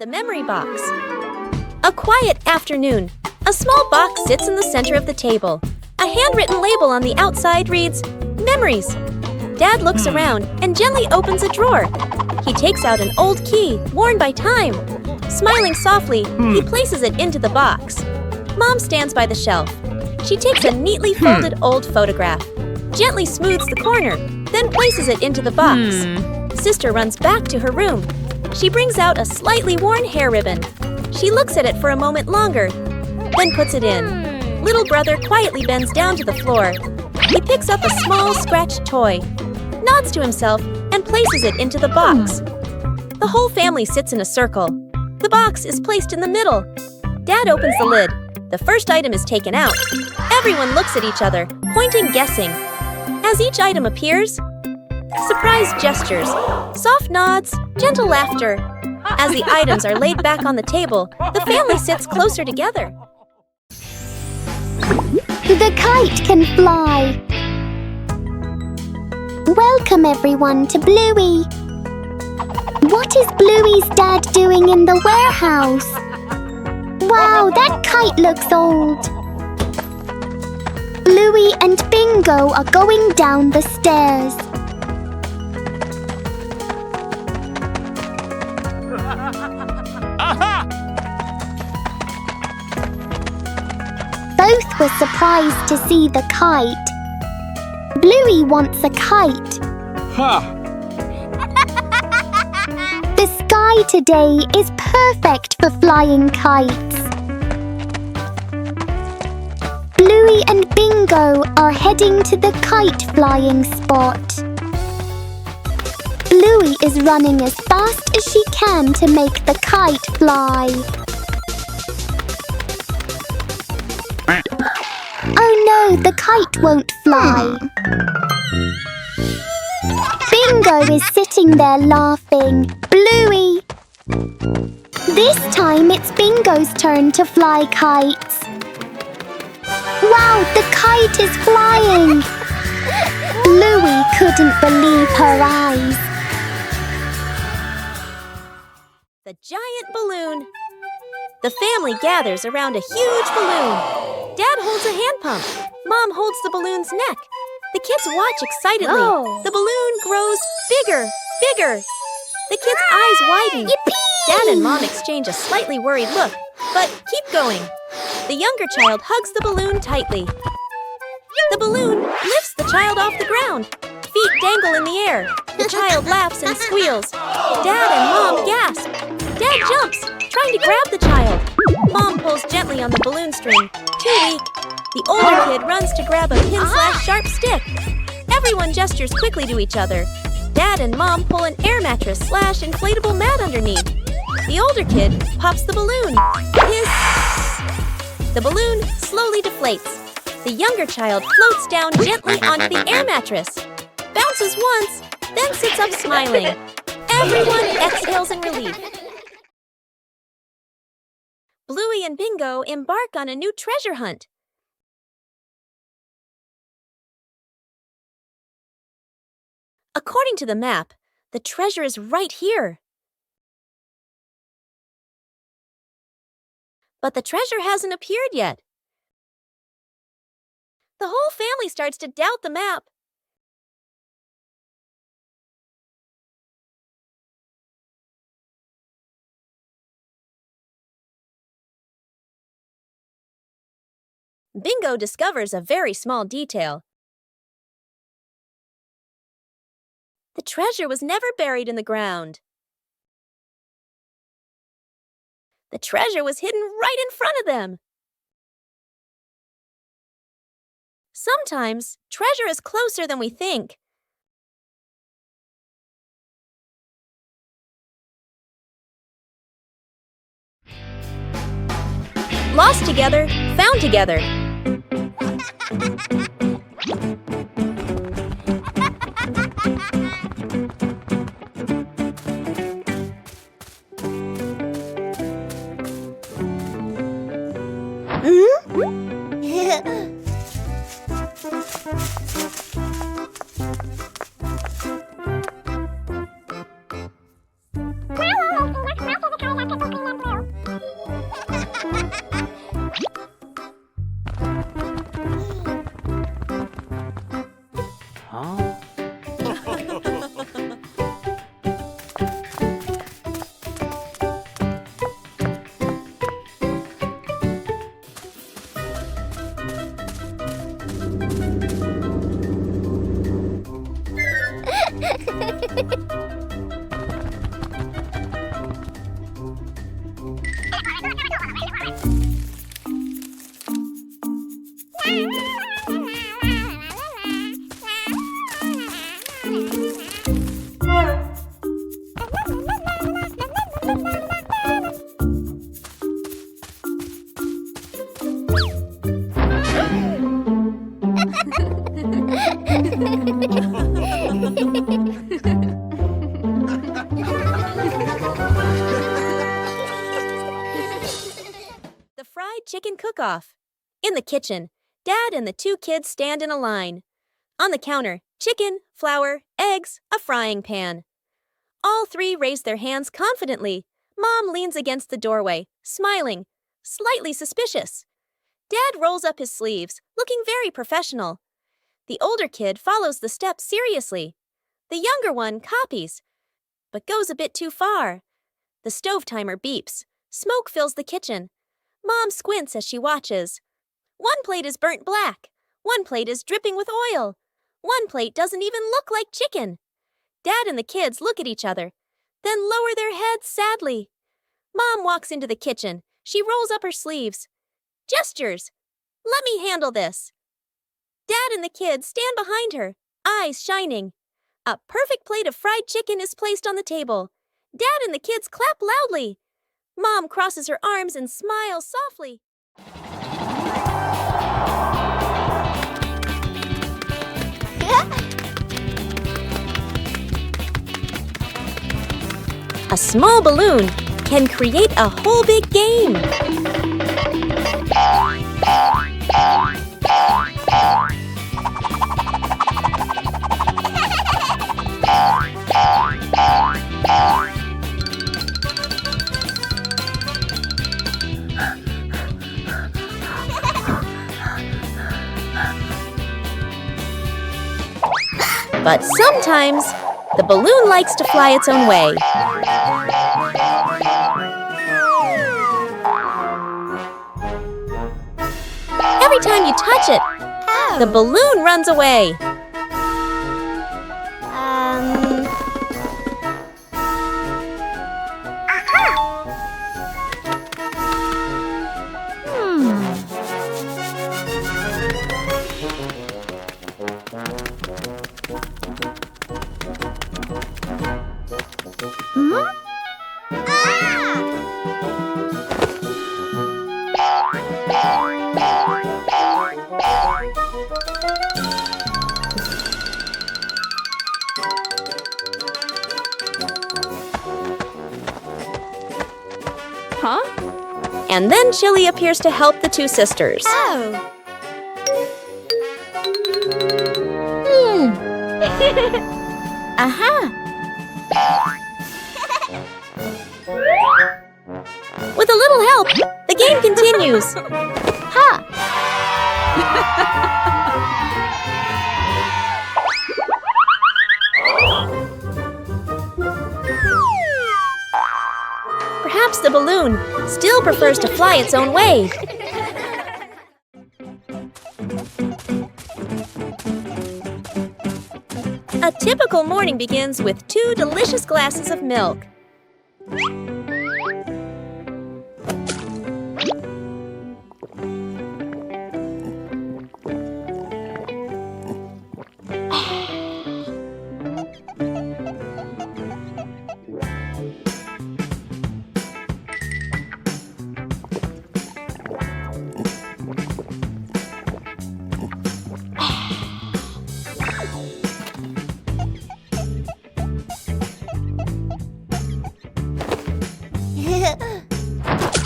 the memory box. A quiet afternoon. A small box sits in the center of the table. A handwritten label on the outside reads, Memories. Dad looks around and gently opens a drawer. He takes out an old key, worn by time. Smiling softly, he places it into the box. Mom stands by the shelf. She takes a neatly folded old photograph, gently smooths the corner, then places it into the box. Sister runs back to her room. She brings out a slightly worn hair ribbon. She looks at it for a moment longer, then puts it in. Little brother quietly bends down to the floor. He picks up a small scratched toy, nods to himself, and places it into the box. The whole family sits in a circle. The box is placed in the middle. Dad opens the lid. The first item is taken out. Everyone looks at each other, pointing, guessing. As each item appears, surprise gestures, soft nods, gentle laughter. As the items are laid back on the table, the family sits closer together. The kite can fly. Welcome everyone to Bluey. What is Bluey's dad doing in the warehouse? Wow, that kite looks old. Bluey and Bingo are going down the stairs. Both were surprised to see the kite. Bluey wants a kite. The sky today is perfect for flying kites. Bluey and Bingo are heading to the kite flying spot. Bluey is running as fast as she can to make the kite fly. Oh no, the kite won't fly. Bingo is sitting there laughing. Bluey! This time it's Bingo's turn to fly kites. Wow, the kite is flying! Bluey couldn't believe her eyes. The giant balloon. The family gathers around a huge balloon. Dad holds a hand pump. Mom holds the balloon's neck. The kids watch excitedly. Oh. The balloon grows bigger, bigger. The kids' eyes widen. Yippee! Dad and Mom exchange a slightly worried look, but keep going. The younger child hugs the balloon tightly. The balloon lifts the child off the ground. Feet dangle in the air. The child laughs and squeals. Dad and Mom gasp. Dad jumps, trying to grab the child. Mom pulls gently on the balloon string. Too weak. The older kid runs to grab a pin/sharp stick. Everyone gestures quickly to each other. Dad and Mom pull an air mattress/inflatable mat underneath. The older kid pops the balloon. Hiss! The balloon slowly deflates. The younger child floats down gently onto the air mattress. Bounces once, then sits up smiling. Everyone exhales in relief. Bluey and Bingo embark on a new treasure hunt. According to the map, the treasure is right here. But the treasure hasn't appeared yet. The whole family starts to doubt the map. Bingo discovers a very small detail. The treasure was never buried in the ground. The treasure was hidden right in front of them. Sometimes, treasure is closer than we think. Lost together, found together. The fried chicken cook-off. In the kitchen, Dad and the two kids stand in a line. On the counter, chicken, flour, eggs, a frying pan. All three raise their hands confidently. Mom leans against the doorway, smiling, slightly suspicious. Dad rolls up his sleeves, looking very professional. The older kid follows the steps seriously. The younger one copies, but goes a bit too far. The stove timer beeps. Smoke fills the kitchen. Mom squints as she watches. One plate is burnt black. One plate is dripping with oil. One plate doesn't even look like chicken. Dad and the kids look at each other, then lower their heads sadly. Mom walks into the kitchen. She rolls up her sleeves. Gestures. Let me handle this. Dad and the kids stand behind her, eyes shining. A perfect plate of fried chicken is placed on the table. Dad and the kids clap loudly. Mom crosses her arms and smiles softly. A small balloon can create a whole big game. But sometimes, the balloon likes to fly its own way. Every time you touch it, the balloon runs away. And then Chili appears to help the two sisters. Oh. Aha! With a little help, the game continues. Ha! Perhaps the balloon still prefers to fly its own way. A typical morning begins with 2 delicious glasses of milk.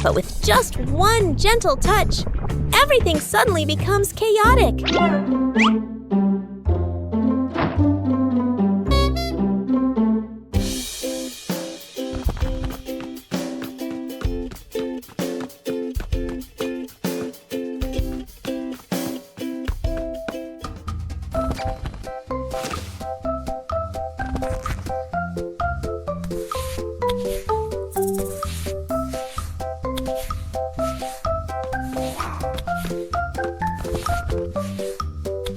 But with just one gentle touch, everything suddenly becomes chaotic.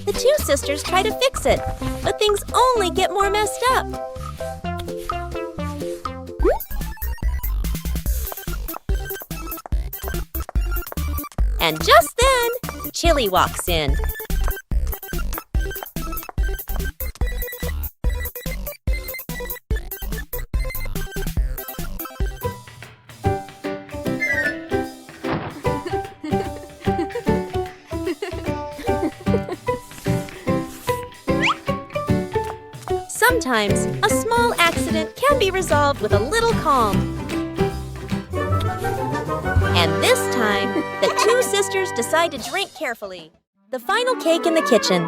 The two sisters try to fix it, but things only get more messed up. And just then, Chili walks in. Sometimes, a small accident can be resolved with a little calm. And this time, the two sisters decide to drink carefully. The final cake in the kitchen.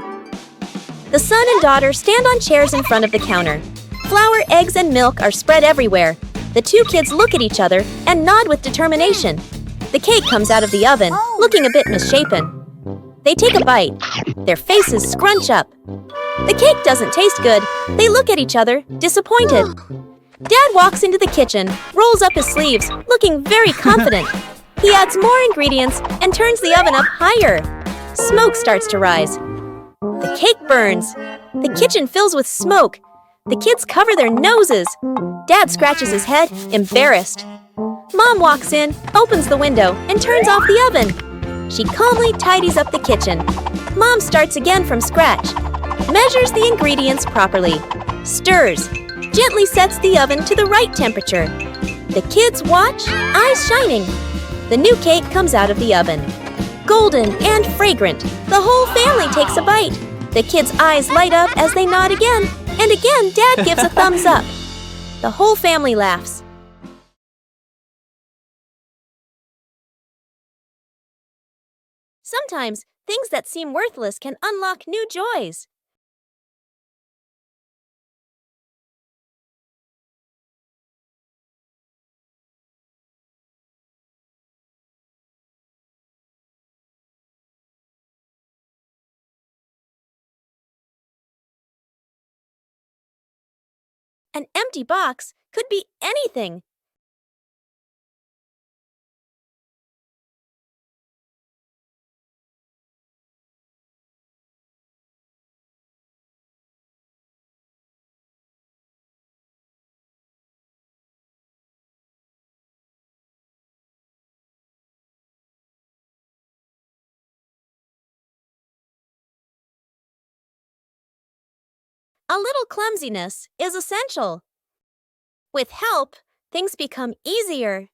The son and daughter stand on chairs in front of the counter. Flour, eggs, and milk are spread everywhere. The two kids look at each other and nod with determination. The cake comes out of the oven, looking a bit misshapen. They take a bite. Their faces scrunch up. The cake doesn't taste good. They look at each other, disappointed. Dad walks into the kitchen, rolls up his sleeves, looking very confident. He adds more ingredients and turns the oven up higher. Smoke starts to rise. The cake burns. The kitchen fills with smoke. The kids cover their noses. Dad scratches his head, embarrassed. Mom walks in, opens the window, and turns off the oven. She calmly tidies up the kitchen. Mom starts again from scratch. Measures the ingredients properly. Stirs. Gently sets the oven to the right temperature. The kids watch, eyes shining. The new cake comes out of the oven. Golden and fragrant. The whole family takes a bite. The kids' eyes light up as they nod again. And again, Dad gives a thumbs up. The whole family laughs. Sometimes, things that seem worthless can unlock new joys. An empty box could be anything. A little clumsiness is essential. With help, things become easier.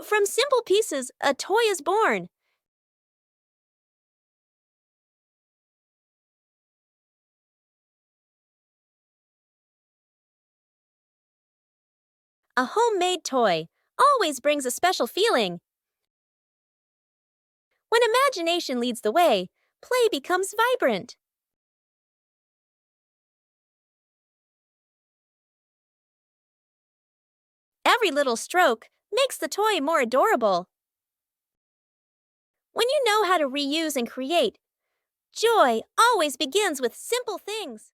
From simple pieces, a toy is born. A homemade toy always brings a special feeling. When imagination leads the way, play becomes vibrant. Every little stroke makes the toy more adorable. When you know how to reuse and create, joy always begins with simple things.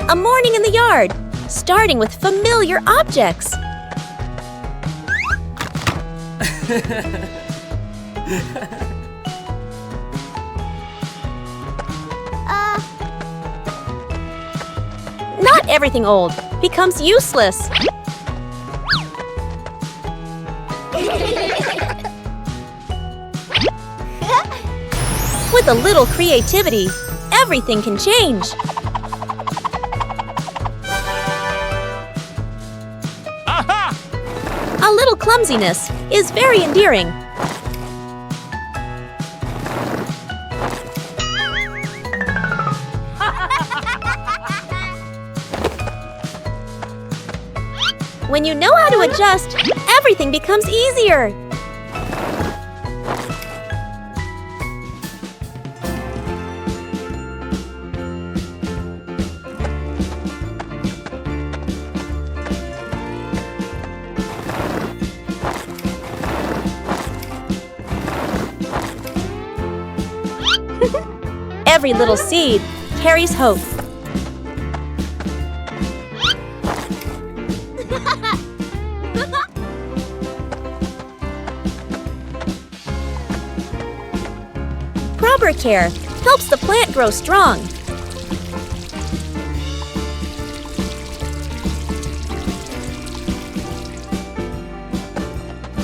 A morning in the yard, starting with familiar objects. Not everything old becomes useless. With a little creativity, everything can change. A little clumsiness is very endearing. When you know how to adjust, everything becomes easier. Every little seed carries hope. Proper care helps the plant grow strong.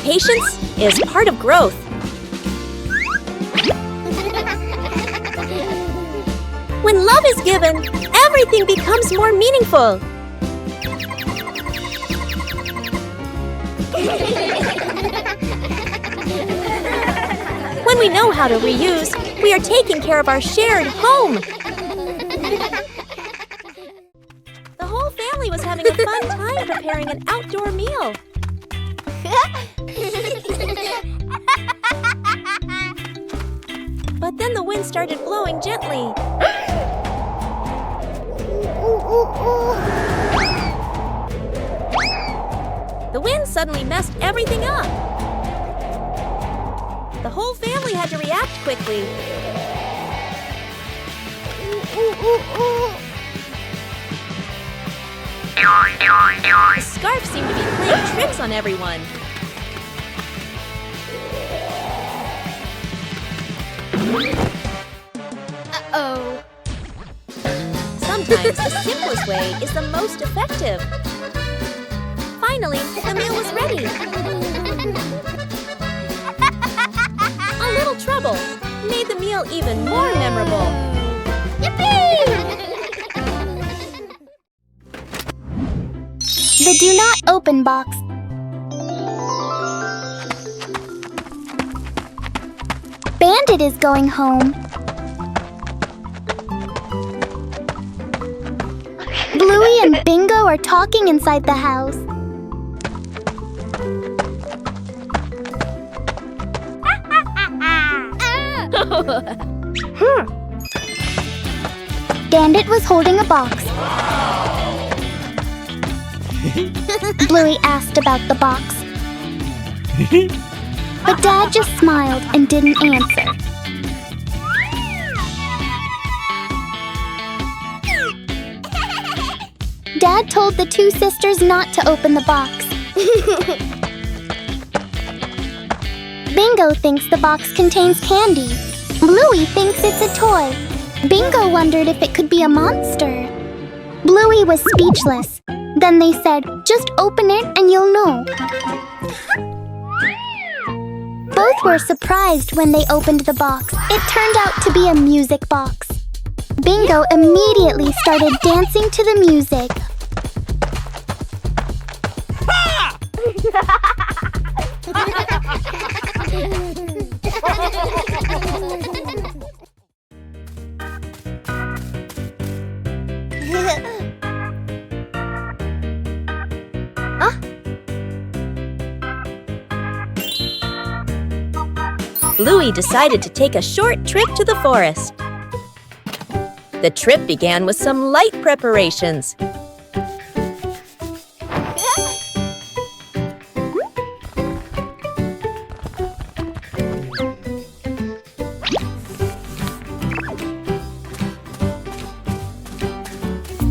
Patience is part of growth. When love is given, everything becomes more meaningful. When we know how to reuse, we are taking care of our shared home. The whole family was having a fun time preparing an outdoor meal. But then the wind started blowing gently. The wind suddenly messed everything up. The whole family had to react quickly. The scarf seemed to be playing tricks on everyone. Uh-oh. Sometimes the simplest way is the most effective. Finally, the meal was ready. A little trouble made the meal even more memorable. Yippee! The do not open box. Bandit is going home. Bluey and Bingo are talking inside the house. Bandit was holding a box. Bluey asked about the box. But Dad just smiled and didn't answer. Dad told the two sisters not to open the box. Bingo thinks the box contains candy. Bluey thinks it's a toy. Bingo wondered if it could be a monster. Bluey was speechless. Then they said, "Just open it and you'll know." Both were surprised when they opened the box. It turned out to be a music box. Bingo immediately started dancing to the music. Bluey decided to take a short trip to the forest. The trip began with some light preparations.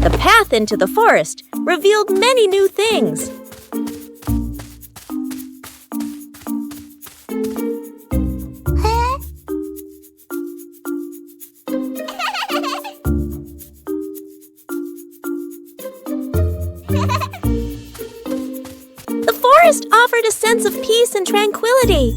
The path into the forest revealed many new things. The forest offered a sense of peace and tranquility.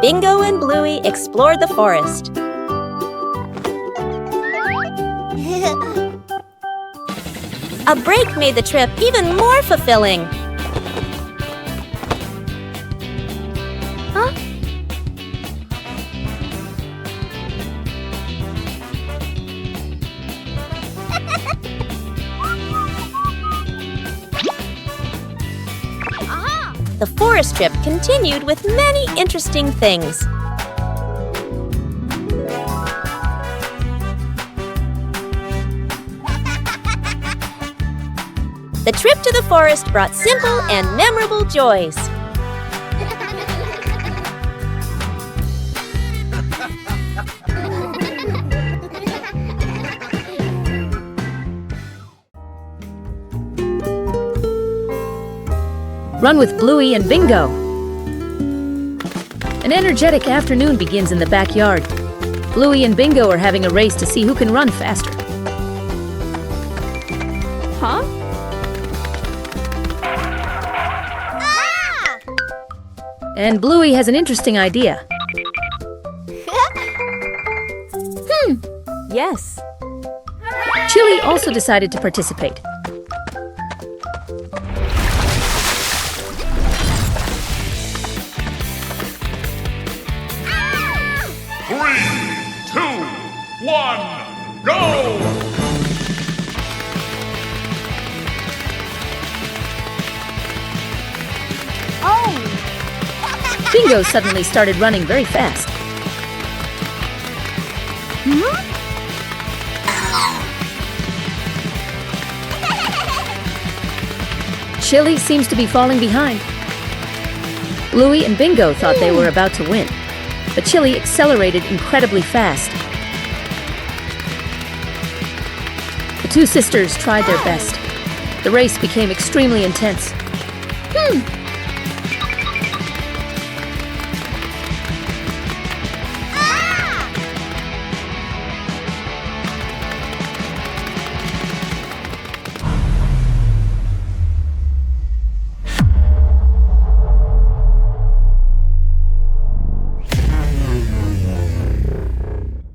Bingo and Bluey explored the forest. A break made the trip even more fulfilling. Huh? The forest trip continued with many interesting things. The trip to the forest brought simple and memorable joys. Run with Bluey and Bingo. An energetic afternoon begins in the backyard. Bluey and Bingo are having a race to see who can run faster. Huh? And Bluey has an interesting idea. Yes. Chili also decided to participate. Three, two, one, go! Bingo suddenly started running very fast. Chili seems to be falling behind. Bluey and Bingo thought they were about to win, but Chili accelerated incredibly fast. The two sisters tried their best. The race became extremely intense.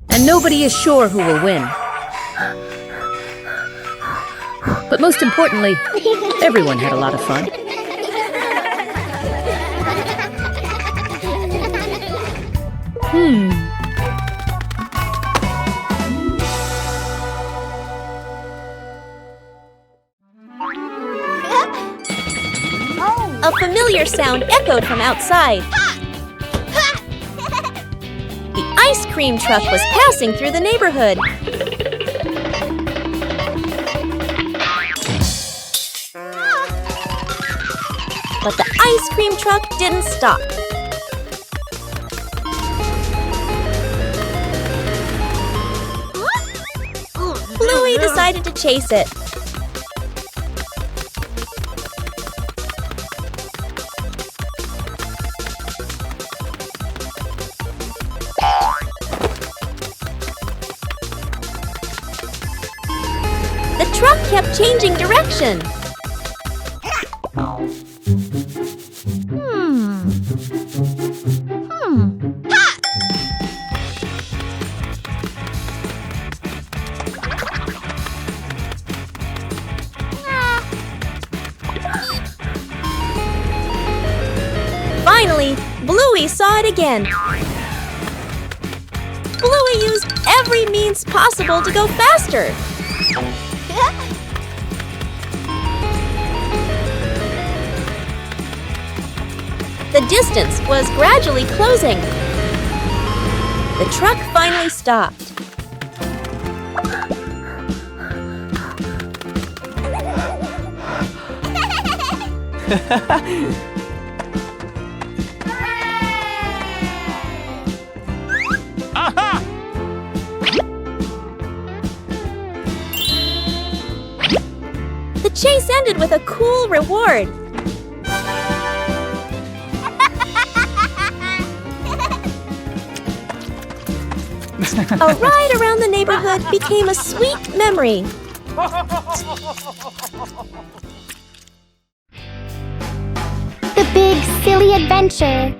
And nobody is sure who will win. But most importantly, everyone had a lot of fun. A familiar sound echoed from outside. The ice cream truck was passing through the neighborhood. But the ice cream truck didn't stop. Bluey decided to chase it. The truck kept changing direction. Finally, Bluey saw it again. Bluey used every means possible to go faster. The distance was gradually closing. The truck finally stopped. Aha! The chase ended with a cool reward. A ride around the neighborhood became a sweet memory. The big silly adventure.